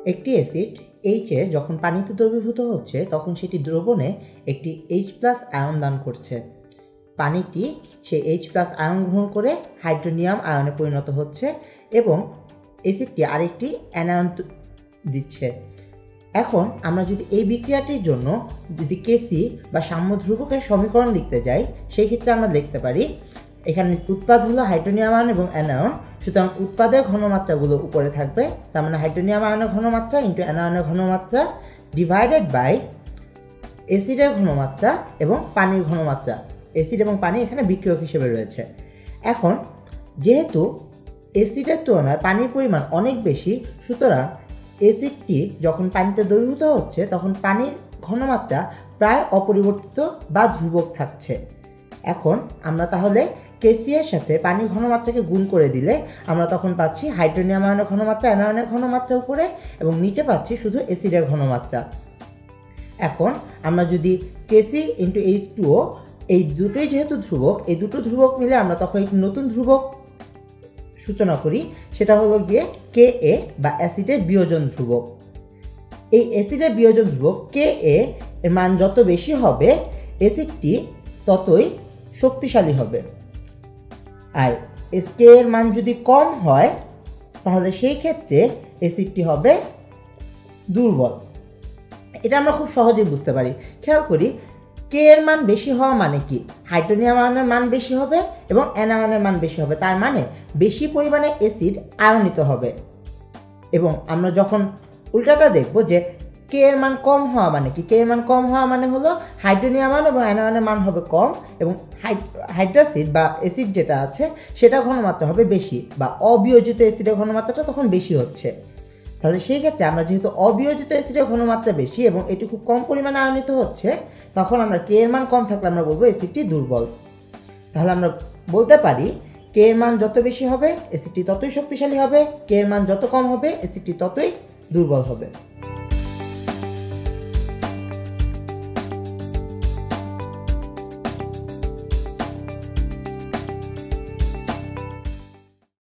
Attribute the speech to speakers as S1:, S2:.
S1: একটি অ্যাসিড এইচে যখন পানিতে দ্রবীভূত হচ্ছে তখন সেটি দ্রবণে একটি H+ আয়ন দান করছে। পানিটি সেই H+ আয়ন গ্রহণ করে হাইড্রোনিয়াম আয়নে পরিণত হচ্ছে এবং অ্যাসিডটি আরেকটি অ্যানায়ন দিচ্ছে। এখন আমরা যদি এই বিক্রিয়াটির জন্য যদি কেসি বা সাম্য ধ্রুবকের সমীকরণ লিখতে যাই, সেই ক্ষেত্রে আমরা লিখতে পারি এখানে উৎপাদ হলো হাইড্রোনিয়াম আয়ন এবং অ্যানায়ন, সুতরাং উৎপাদের ঘনমাত্রাগুলো উপরে থাকবে, তার মানে হাইড্রোনিয়াম আয়নের ঘনমাত্রা ইন্টু অ্যানায়নের ঘনমাত্রা ডিভাইডেড বাই অ্যাসিডের ঘনমাত্রা এবং পানির ঘনমাত্রা। অ্যাসিড এবং পানি এখানে বিক্রিয়ক হিসেবে রয়েছে। এখন যেহেতু অ্যাসিডের তুলনায় পানির পরিমাণ অনেক বেশি, সুতরাং অ্যাসিডটি যখন পানিতে দ্রবীভূত হচ্ছে তখন পানির ঘনমাত্রা প্রায় অপরিবর্তিত বা ধ্রুবক থাকছে। এখন আমরা তাহলে কেসি এর সাথে পানির ঘনমাত্রাকে গুণ করে দিলে আমরা তখন পাচ্ছি হাইড্রোনিয়াম আয়নের ঘনমাত্রা, অ্যানায়নের ঘনমাত্রা উপরে এবং নিচে পাচ্ছি শুধু অ্যাসিডের ঘনমাত্রা। এখন আমরা যদি কেসি ইন্টু H2O এই দুটোই যেহেতু ধ্রুবক, এই দুটো ধ্রুবক মিলে আমরা তখন একটি নতুন ধ্রুবক সূচনা করি, সেটা হলো গিয়ে Ka বা অ্যাসিডের বিয়োজন ধ্রুবক। এই অ্যাসিডের বিয়োজন ধ্রুবক Ka এর মান যত বেশি হবে অ্যাসিডটি ততই শক্তিশালী হবে, আর K এর মান যদি কম হয় তাহলে সেই ক্ষেত্রে অ্যাসিডটি হবে দুর্বল। এটা আমরা খুব সহজেই বুঝতে পারি। খেয়াল করি K এর মান বেশি হওয়া মানে কি, হাইড্রোনিয়াম আয়নের মান বেশি হবে এবং অ্যানায়নের মান বেশি হবে, তার মানে বেশি পরিমাণে অ্যাসিড আয়নিত হবে। এবং আমরা যখন উল্টাটা দেখব যে K এর মান কম হওয়া মানে কি, K এর মান কম হওয়া মানে হলো হাইড্রোনিয়াম আয়ন এবং অ্যানায়নের মান হবে কম এবং হাইড্রাসিড বা অ্যাসিড যেটা আছে সেটা ঘনমাত্রা হবে বেশি, বা অবিয়োজিত অ্যাসিডের ঘনমাত্রাটা তখন বেশি হচ্ছে। তাহলে সেই ক্ষেত্রে আমরা যেহেতু অবিয়োজিত অ্যাসিডের ঘনমাত্রা বেশি এবং এটি খুব কম পরিমাণে আয়নিত হচ্ছে, তখন আমরা K এর মান কম থাকলে আমরা বলবো অ্যাসিডটি দুর্বল। তাহলে আমরা বলতে পারি K এর মান যত বেশি হবে অ্যাসিডটি ততই শক্তিশালী হবে, K এর মান যত কম হবে অ্যাসিডটি ততই দুর্বল হবে।